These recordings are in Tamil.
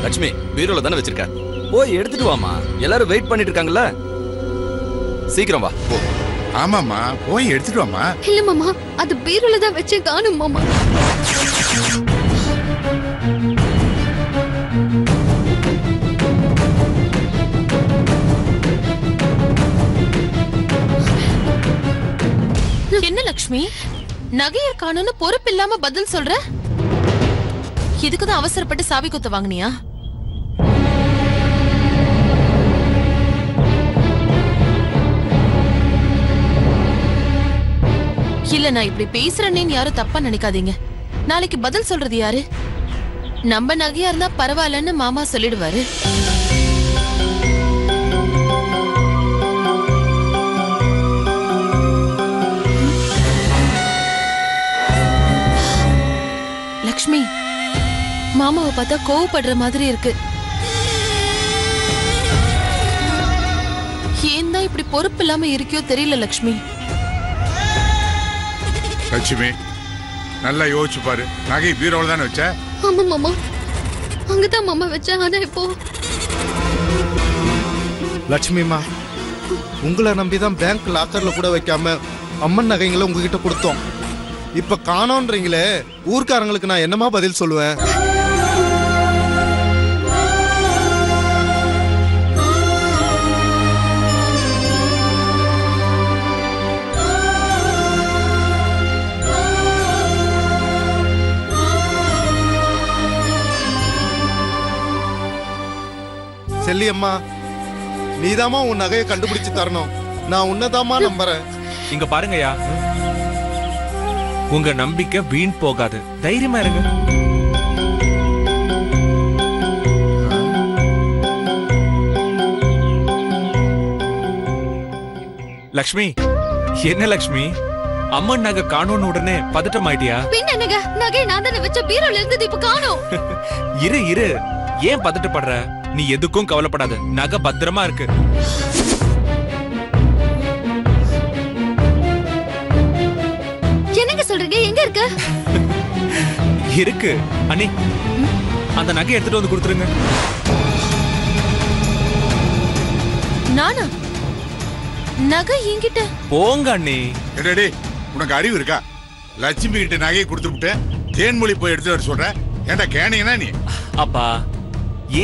லட்சுமி பீரோல தானே வச்சிருக்க, போய் எடுத்துட்டு வாமா. எல்லாரும் வெயிட் பண்ணிட்டு இருக்காங்கல்ல, சீக்கிரம் வா. போ. ஆமாமா, போய் எடுத்துட்டு வாமா. இல்ல மாமா, அது பீரோல தான் வச்சே காணும் மாமா. என்ன லட்சுமி, நகையை காணும்னு பொறுப்பு இல்லாம பதில் சொல்ற? இதுக்குதான் அவசரப்பட்டு சாவி குத்த வாங்கினியா? இல்ல, நான் இப்படி பேசுறேன்னு யாரும் தப்பா நினைக்காதீங்க. நாளைக்கு பதில் சொல்றது யாரு? நம்ம நகையா இருந்தா பரவாயில்லன்னு மாமா சொல்லிடுவாரு. லட்சுமி, மாமாவை பார்த்தா கோவப்படுற மாதிரி இருக்கு. ஏன் தான் இப்படி பொறுப்பு இல்லாம இருக்கியோ தெரியல லட்சுமி. லட்சுமி, நல்லா யோசிச்சு பாரு. நகை பீரோல தானே வச்ச? ஆமா மாமா, அங்கதான் மாமா வச்சேன். ஆனா இப்போ லட்சுமிமா, உங்களை நம்பிதான் பேங்க் லாக்கர்ல கூட வைக்காம அம்மன் நகைங்களை உங்ககிட்ட கொடுத்தோம். இப்ப காணோன்றீங்களே, ஊர்க்காரங்களுக்கு நான் என்னமா பதில் சொல்லுவேன்? செல்லியம்மா, நீதாமா உன் நகையை கண்டுபிடிச்சு தரணும். நான் உன்னதாமா நம்புறேன். இங்க பாருங்கய்யா, உங்க நம்பிக்கை வீண் போகாது. தைரியமா இருங்க. லக்ஷ்மி, என்ன லக்ஷ்மி, அம்மன் நகை காணோன்னு உடனே பதட்டம் ஆயிட்டியா? பின்ன என்னங்க, நகை நான் தானே வச்ச பீரோல இருந்து இப்ப காணோம். இரு இரு, ஏன் பதட்டப்படுற? நீ எதுக்கும் கவலைப்படாத, நகை பத்திரமா இருக்கு. என்னங்க சொல்றீங்க? எங்க இருக்கு? இருக்கு அண்ணி, அந்த நகை எடுத்துட்டு வந்து கொடுத்துருங்க. நானா? நகை என்கிட்ட? போங்க அண்ணி. எடடி, உனக்கு அறிவு இருக்கா? லட்சுமி கிட்ட நகையை கொடுத்துட்டு தேன்மொழி போய் எடுத்து வர சொல்ற. ஏன்டா கேனீங்கன்னா நீ? அப்பா,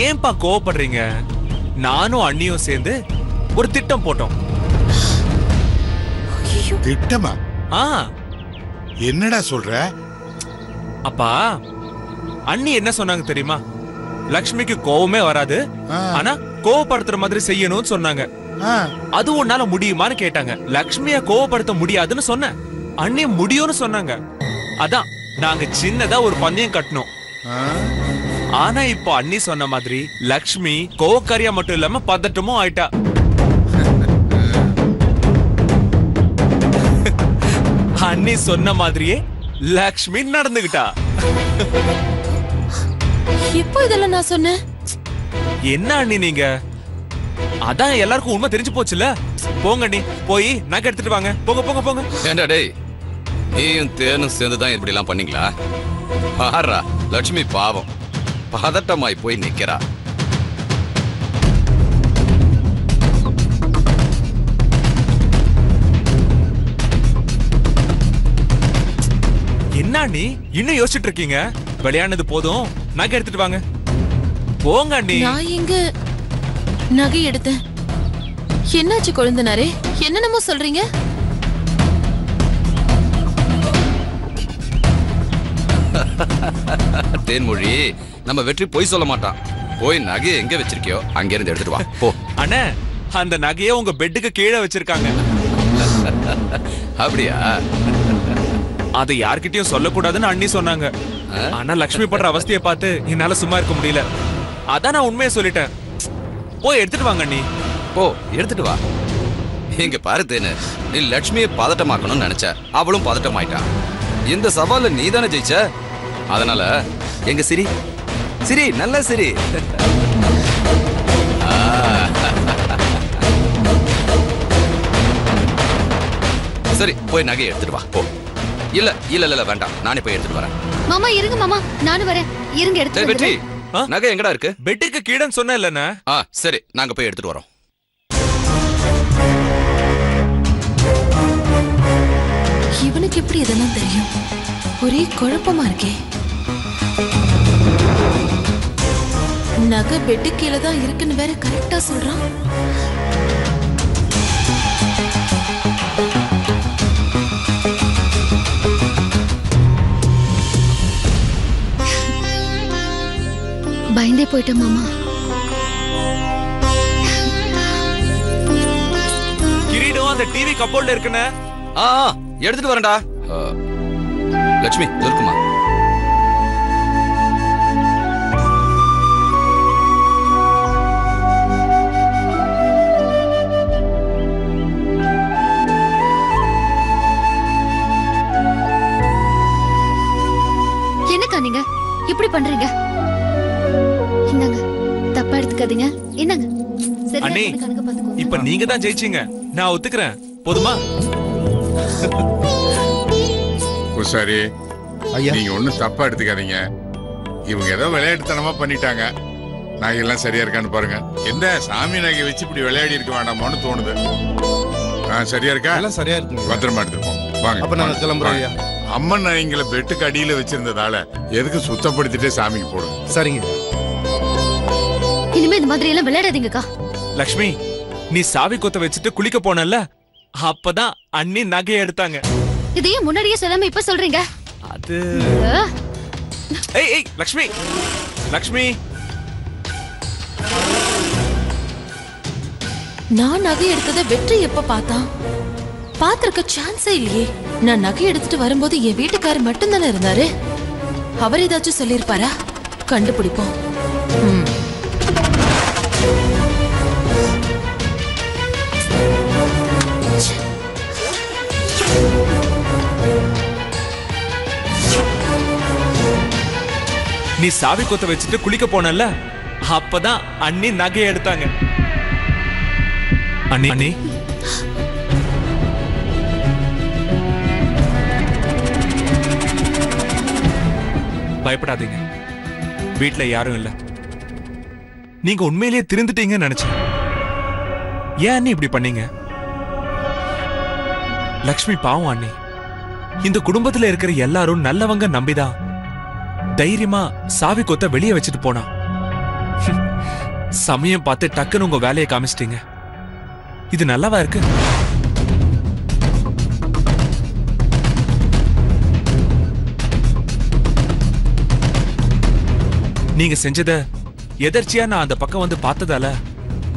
ஏன்பா கோவப்படுறீங்க? நானும் அண்ணியும் சேர்ந்து ஒரு திட்டம் போட்டோம். திட்டமா? ஆ, என்னடா சொல்ற? அப்பா, அண்ணி என்ன சொன்னாங்க தெரியுமா? லக்ஷ்மிக்கு கோவமே வராது, ஆனா கோவப்படுத்துற மாதிரி செய்யணும்னு சொன்னாங்க. அது உன்னால முடியுமான்னு கேட்டாங்க. லக்ஷ்மிய கோவப்படுத்த முடியாதுன்னு சொன்னேன். அண்ணி முடியும்னு சொன்னாங்க. அதான் நாங்க சின்னதா ஒரு பந்தயம் கட்டணும். ஆனா இப்போ அண்ணி சொன்ன மாதிரி லக்ஷ்மி கோவக்காரியா மட்டும் இல்லாம பதட்டமும் ஆயிட்டா. அண்ணி சொன்ன மாதிரியே லக்ஷ்மி நடந்துகிட்டா. இப்போ இதெல்லாம் நான் சொன்னேன். என்ன அண்ணி நீங்க? அதான் எல்லாருக்கும் உண்மை தெரிஞ்சு போச்சுல. போங்க அண்ணி, போய் நகை எடுத்துட்டு வாங்க. போங்க போங்க போங்க. ஏண்டா டேய், நீயும் தேனும் சேர்ந்துதான் இப்படி எல்லாம் பண்ணீங்களா? பாரா, லட்சுமி பாவம் பதட்டமாய் போய் நிக்கிறா. என்ன அண்ணி இன்னும் யோசிச்சுட்டு இருக்கீங்க? விளையாடுனது போதும், நகை எடுத்துட்டு வாங்க. போங்க அண்ணி. நான் எங்க நகை எடுத்தேன்? என்னாச்சு கொழுந்தனாரே? என்னென்னமோ சொல்றீங்க? தேன்மொழி, நம்ம வெற்றி பொய் சொல்ல மாட்டான். போய் நகையை எங்க வச்சிருக்கியோ அங்க இருந்து எடுத்துட்டு வா. போ. அண்ணே, அந்த நகையை உங்க பெட்டுக்கு கீழே வச்சிருக்காங்க. அப்படியா? அதை யார்கிட்டயும் சொல்லக்கூடாதுன்னு அண்ணி சொன்னாங்க. ஆனா லக்ஷ்மி படுற அவஸ்தையை பார்த்து என்னால சும்மா இருக்க முடியல. அதான் நான் உண்மையை சொல்லிட்டேன். போய் எடுத்துட்டு வாங்க அண்ணி. போ எடுத்துட்டு வா. இங்க பாரு தேனு, நீ லட்சுமியை பதட்டமாக்கணும்னு நினைச்ச, அவளும் பதட்டமாயிட்டா. இந்த சவால்ல நீ தானே ஜெயிச்ச. அதனால எங்க சிரி சிரி நல்ல சிரி. சரி போய் நகையை எடுத்துட்டு வா. போ. இல்ல இல்ல இல்ல வேண்டாம், நானே போய் எடுத்துட்டு வரேன். மாமா இருங்க மாமா, நானும் வரேன். இருங்க டேய் எடுத்து வெற்றி, நகை எங்கடா இருக்கு? பெட்டுக்கு கீழன்னு சொன்ன இல்லண்ணா. சரி நாங்க போய் எடுத்துட்டு வரோம். இவனுக்கு எப்படி இதெல்லாம் தெரியும்? ஒரே குழப்பமா இருக்கே. நகை பெட்டு கீழே தான் இருக்குன்னு வேற கரெக்டா சொல்றான். பயந்தே போயிட்டேன் மாமா. கிரீடம் அந்த டிவி கப்போர்ட்ல இருக்குண்ணே. எடுத்துட்டு வரேன்டா. லட்சுமி இருக்குமா? என்னக்கா நீங்க இப்படி பண்றீங்க? இந்தாங்க, தப்பா எடுத்துக்காதீங்க. என்னங்க சரி, அண்ணி, கணக்கு பாத்துக்கோங்க. இப்ப நீங்க தான் ஜெயிச்சீங்க. நான் ஒத்துக்கிறேன். போதுமா? சரி ஐயா நீங்க ஒண்ணும் தப்பா எடுத்துக்காதீங்க. இவங்க ஏதோ விளையாட்டுத்தனமா பண்ணிட்டாங்க. நகையெல்லாம் சரியா இருக்கான்னு பாருங்க. எந்த சாமி நகை வச்சு இப்படி விளையாடி இருக்க வேண்டாமான்னு தோணுது. சரியா இருக்கா? எல்லாம் சரியா இருக்குங்க. பத்திரமா எடுத்துப்போம். வாங்க. அப்ப நாங்க கிளம்புறோம் ஐயா. அம்மன் நகைங்களை பெட்டுக்கு அடியில வச்சிருந்ததால எதுக்கு சுத்தப்படுத்திட்டே சாமிக்கு போடுங்க. சரிங்க. இனிமே இந்த மாதிரி எல்லாம் விளையாடாதீங்கக்கா. லக்ஷ்மி, நீ சாவி கொத்த வச்சுட்டு குளிக்க போனல்ல, அப்பதான் அண்ணி நகையை எடுத்தாங்க. இதையே முன்னாடியே சொல்லாம இப்ப சொல்றீங்க. அது ஏய் ஏய் லக்ஷ்மி, லக்ஷ்மி. நான் நகை எடுத்ததை வெற்றி எப்ப பார்த்தான்? பாத்திருக்க சான்ஸே இல்லையே. நான் நகை எடுத்துட்டு வரும்போது என் வீட்டுக்காரர் மட்டும் தானே இருந்தாரு. அவர் ஏதாச்சும் சொல்லிருப்பாரா? கண்டுபிடிப்போம். நீ சாவி கொத்த வச்சுட்டு குளிக்க போனல்ல, அப்பதான் அண்ணி நகையை எடுத்தாங்க. அண்ணி அண்ணி, பயப்படாதீங்க. வீட்ல யாரும் இல்ல. நீங்க உண்மையிலேயே திருந்துட்டீங்கன்னு நினைச்சேன். ஏன் அண்ணி இப்படி பண்ணீங்க? லக்ஷ்மி பாவம் அண்ணி. இந்த குடும்பத்துல இருக்கிற எல்லாரும் நல்லவங்க நம்பிதான் தைரியமா சாவி கொத்த வெளியே வச்சுட்டு போனா. சமயம் பார்த்து டக்குன்னு உங்க வேலையை காமிச்சிட்டீங்க. இது நல்லாவா இருக்கு? நீங்க செஞ்சத எதர்ச்சியா நான் அந்த பக்கம் வந்து பார்த்ததால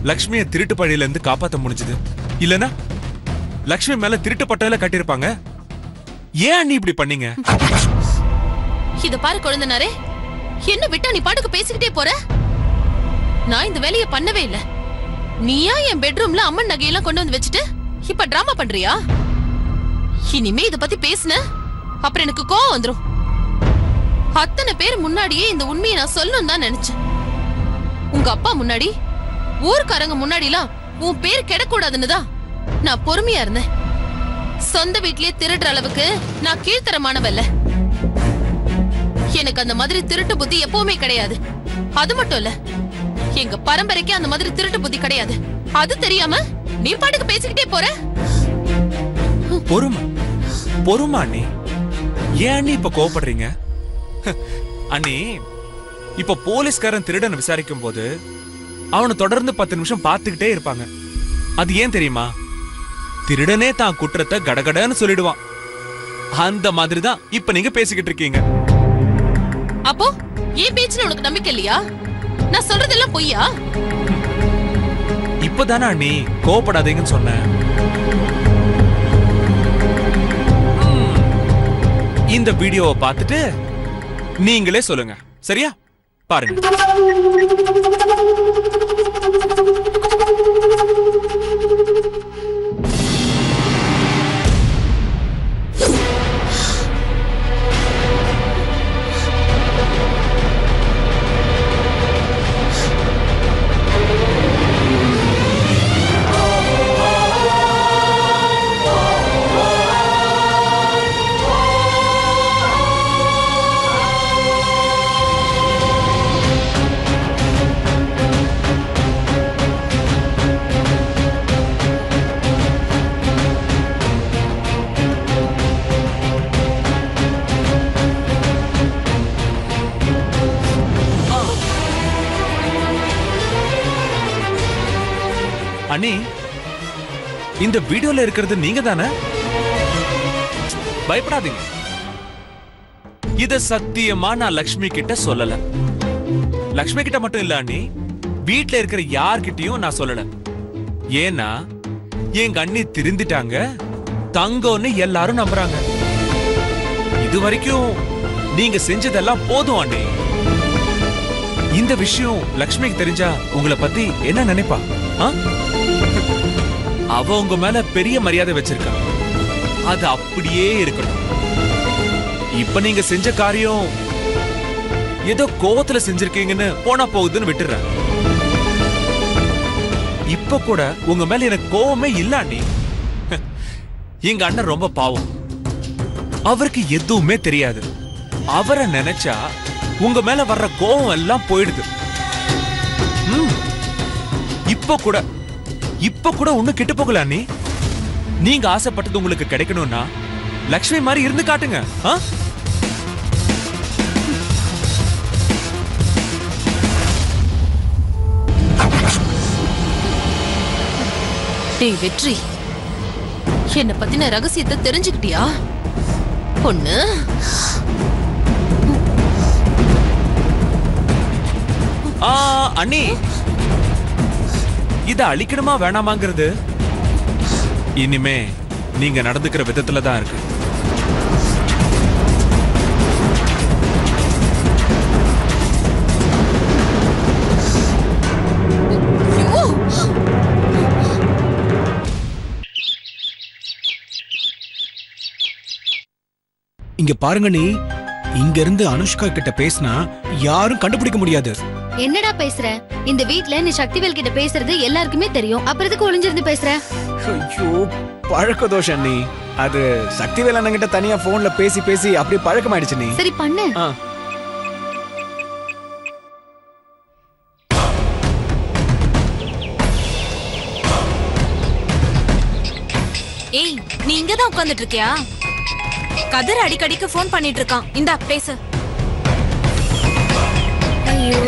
லக்ஷ்மியை திருட்டு பழியில இருந்து காப்பாத்த முடிஞ்சது. இல்லனா லக்ஷ்மி மேல திருட்டு பட்டையில கட்டிருப்பாங்க. ஏன் அண்ணி இப்படி பண்ணீங்க? இத பாரு குழந்தனாரே, என்ன விட்டா நீ பாட்டுக்கு பேசிக்கிட்டே போற? நான் இந்த வேலையை பண்ணவே இல்ல. நீயா என் பெட்ரூம்ல அம்மன் நகையெல்லாம் கொண்டு வந்து வச்சுட்டு இப்ப டிராமா பண்றியா? இனிமே இத பத்தி பேசுன அப்புறம் எனக்கு கோவம் வந்துரும். அத்தனை பேர் முன்னாடியே இந்த உண்மையை நான் சொல்லணும் தான் நினைச்சேன். உங்க அப்பா முன்னாடி, ஊர்க்காரங்க முன்னாடிலாம் உன் பேர் கெடக்கூடாதுன்னு தான் நான் பொறுமையா இருந்தேன். சொந்த வீட்லயே திருடுற அளவுக்கு நான் கீழ்த்தரமானவல்ல. எனக்கு அந்த மாதிரி திருட்டு புத்தி எப்பவுமே கிடையாது. அது மட்டும் இல்ல, எங்க பரம்பரைக்கு அந்த மாதிரி திருட்டு புத்தி கிடையாது. அது தெரியாம நீ பாட்டுக்கு பேசிக்கிட்டே போற. பொறுமை பொறுமா அண்ணி. ஏன் அண்ணி இப்ப கோவப்படுறீங்க? அண்ணி, இப்ப போலீஸ்காரன் திருடனை விசாரிக்கும் போது அவனை தொடர்ந்து 10 நிமிஷம் பார்த்துக்கிட்டே இருப்பாங்க. அது ஏன் தெரியுமா? திருடனே தான் குற்றத்தை கடகடன்னு சொல்லிடுவான். அந்த மாதிரிதான் இப்ப நீங்க பேசிக்கிட்டு இருக்கீங்க. அப்போ ஏன் பேச்சுல உனக்கு நம்பிக்கை இல்லையா? நான் சொல்றதெல்லாம் பொய்யா? இப்பதானே அண்ணி கோவப்படாதீங்கன்னு சொன்னேன். இந்த வீடியோவை பார்த்துட்டு நீங்களே சொல்லுங்க. சரியா? பாருங்க. அண்ணி, இந்த வீடியோல இருக்கிறது நீங்க தானே? பயப்படாதீங்க. இத சத்தியமா நான் லக்ஷ்மி கிட்ட சொல்லல. லக்ஷ்மி கிட்ட மட்டும் இல்ல அண்ணி, வீட்ல இருக்கிற யார்கிட்டயும் நான் சொல்லல. ஏன்னா எங்க அண்ணி திருந்திட்டாங்க, தங்கம்னு எல்லாரும் நம்புறாங்க. இது வரைக்கும் நீங்க செஞ்சதெல்லாம் போதும் அண்ணி. இந்த விஷயம் லக்ஷ்மிக்கு தெரிஞ்சா உங்களை பத்தி என்ன நினைப்பா? அவ உங்க மேல பெரிய மரியாதை வச்சிருக்கா. அது அப்படியே இருக்கணும். இப்ப நீங்க செஞ்ச காரியம் ஏதோ கோவத்துல செஞ்சிருக்கீங்கன்னு போனா போகுதுன்னு விட்டுறேன். இப்ப கூட உங்க மேல எனக்கு கோவமே இல்ல அண்ணி. எங்க அண்ணன் ரொம்ப பாவம். அவருக்கு எதுவுமே தெரியாது. அவரை நினைச்சா உங்க மேல வர்ற கோவம் எல்லாம் போயிடுது. இப்ப கூட ஒண்ணும் கெட்டு போகல அண்ணி. நீங்க ஆசைப்பட்டது உங்களுக்கு கிடைக்கணும்னா லக்ஷ்மி மாதிரி இருந்து காட்டுங்க. டேய் வெற்றி, என்ன பத்தின ரகசியத்தை தெரிஞ்சுக்கிட்டியா? பொண்ணு அண்ணி, இத அழிக்கணுமா வேணாமாங்கிறது இனிமே நீங்க நடந்துக்கிற விதத்துல தான் இருக்கு. இங்க பாருங்க நீ, இங்க இருந்து அனுஷ்கா கிட்ட பேசினா யாரும் கண்டுபிடிக்க முடியாது. என்னடா பேசுற? இந்த வீட்ல நீ சக்திவேல் கிட்ட பேசுறது எல்லாருக்குமே தெரியும். அப்புறம் எதுக்கு ஒளிஞ்சிருந்து பேசுற? ஐயோ, பழக்க தோஷம் நீ. அது சக்திவேல் அண்ணன் கிட்ட தனியா போன்ல பேசி பேசி அப்படி பழக்கமாயிடுச்சு நீ. சரி பண்ணு. ஏய், நீ இங்கதான் உட்கார்ந்துட்டு இருக்கியா? கதிர் அடிக்கடிக்கு போன் பண்ணிட்டு இருக்கான். இந்தா பேசு. ஐயோ,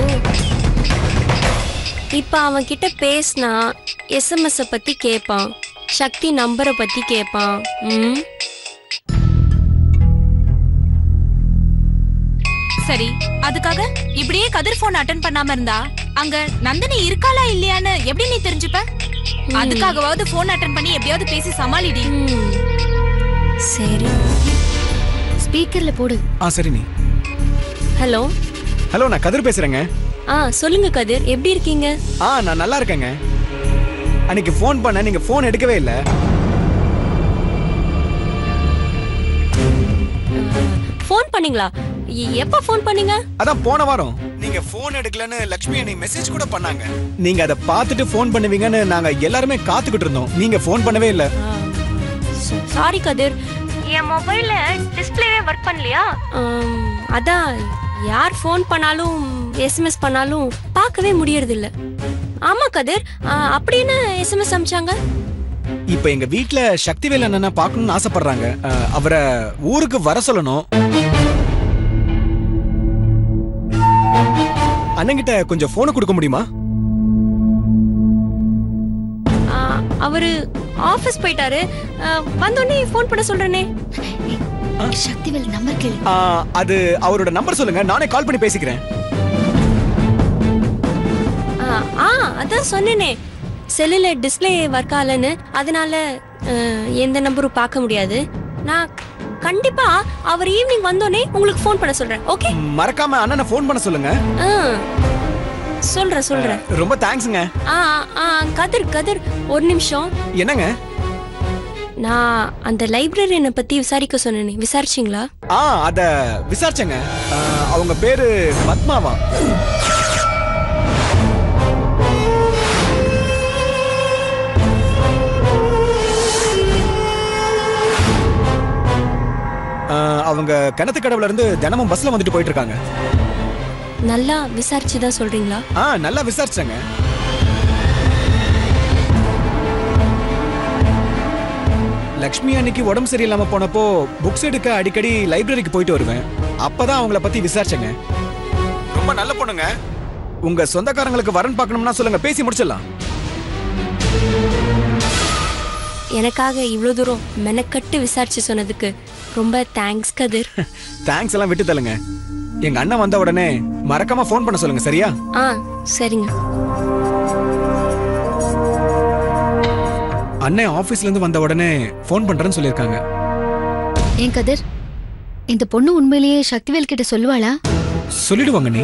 இப்ப அவன் கிட்ட பேசினா எஸ்எம்எஸ் பத்தி கேட்பான், சக்தி நம்பரை பத்தி கேட்பான். சரி, அதுக்காக இப்படியே கதிர் போன் அட்டெண்ட் பண்ணாம இருந்தா அங்க நந்தினி இருக்காளா இல்லையான்னு எப்படி நீ தெரிஞ்சுப்ப? அதுக்காகவாவது போன் அட்டெண்ட் பண்ணி எப்படியாவது பேசி சமாளிடி. சரி, ஸ்பீக்கர்ல போடு. சரி நீ. ஹலோ ஹலோ, நான் கதிர் பேசுறேங்க. சொல்லுங்க கதிர், எப்படி இருக்கீங்க? நான் நல்லா இருக்கேங்க. அன்னைக்கு ஃபோன் பண்ண, நீங்க ஃபோன் எடுக்கவே இல்ல. ஃபோன் பண்ணீங்களா? எப்ப ஃபோன் பண்ணீங்க? அதான் போன வாரம். நீங்க ஃபோன் எடுக்கலன்னு லட்சுமி அண்ணி மெசேஜ் கூட பண்ணாங்க. நீங்க அதை பார்த்துட்டு ஃபோன் பண்ணுவீங்கன்னு நாங்க எல்லாருமே காத்துக்கிட்டு இருந்தோம். நீங்க ஃபோன் பண்ணவே இல்ல. சாரி கதிர், என் மொபைல்ல டிஸ்ப்ளேவே ஒர்க் பண்ணலையா? அதான் யார் ஃபோன் பண்ணாலும் எஸ்எம்எஸ் பண்ணாலும் பார்க்கவே முடியறது இல்ல. ஆமா கதிர், அப்படின்னு எஸ்எம்எஸ் அனுப்பிச்சாங்க. இப்ப எங்க வீட்ல சக்திவேல் அண்ணனை பார்க்கணும்னு ஆசைப்படுறாங்க. அவரை ஊருக்கு வர சொல்லணும். அண்ணன்கிட்ட கொஞ்சம் போனை கொடுக்க முடியுமா? அவரு ஆபீஸ் போயிட்டாரு. வந்தோடனே ஃபோன் பண்ண சொல்றேனே. சக்திவேல் நம்பர் கேளு. அது அவரோட நம்பர் சொல்லுங்க, நானே கால் பண்ணி பேசிக்கிறேன். அதான் சொன்னேனே, செல்லுல டிஸ்ப்ளே ஒர்க் ஆகலன்னு, அதனால எந்த நம்பரும் பார்க்க முடியாது. நான் கண்டிப்பா அவர் ஈவினிங் வந்தோனே உங்களுக்கு ஃபோன் பண்ண சொல்றேன். ஓகே? மறக்காம அண்ணனை ஃபோன் பண்ண சொல்லுங்க. சொல்றேன். ரொம்ப தேங்க்ஸ்ங்க. கதிர் ஒரு நிமிஷம். என்னங்க? நான் அந்த லைப்ரரியனை பத்தி விசாரிக்க சொன்னேனே, விசாரிச்சீங்களா? அத விசாரிச்சேங்க. அவங்க பேரு பத்மாவா? அவங்க கிணத்து கடவுல இருந்து தினமும் பஸ்ல வந்துட்டு போயிட்டு இருக்காங்க. நல்லா விசாரிச்சு தான் சொல்றீங்களா? நல்லா விசாரிச்சேங்க. லக்ஷ்மி அன்னைக்கு உடம்பு சரியில்லாம போனப்போ புக்ஸ் எடுக்க அடிக்கடி லைப்ரரிக்கு போயிட்டு வருவேன். அப்பதான் அவங்கள பத்தி விசாரிச்சேங்க. ரொம்ப நல்ல பொண்ணுங்க. உங்க சொந்தக்காரங்களுக்கு வரன் பார்க்கணும்னா சொல்லுங்க, பேசி முடிச்சிடலாம். எனக்காக இவ்வளவு தூரம் மெனக்கட்டு விசாரிச்சு சொன்னதுக்கு ரொம்ப தேங்க்ஸ் கதிர். தேங்க்ஸ் எல்லாம் விட்டு தள்ளுங்க. எங்க அண்ணன் வந்த உடனே மறக்காம ஃபோன் பண்ண சொல்லுங்க, சரியா? சரிங்க. அண்ணன் ஆபீஸ்ல இருந்து வந்த உடனே ஃபோன் பண்றேன்னு சொல்லிருக்காங்க. ஏன் கதிர், இந்த பொண்ணு உண்மையிலேயே சக்திவேல் கிட்ட சொல்லுவாளா? சொல்லிடுவாங்க. நீ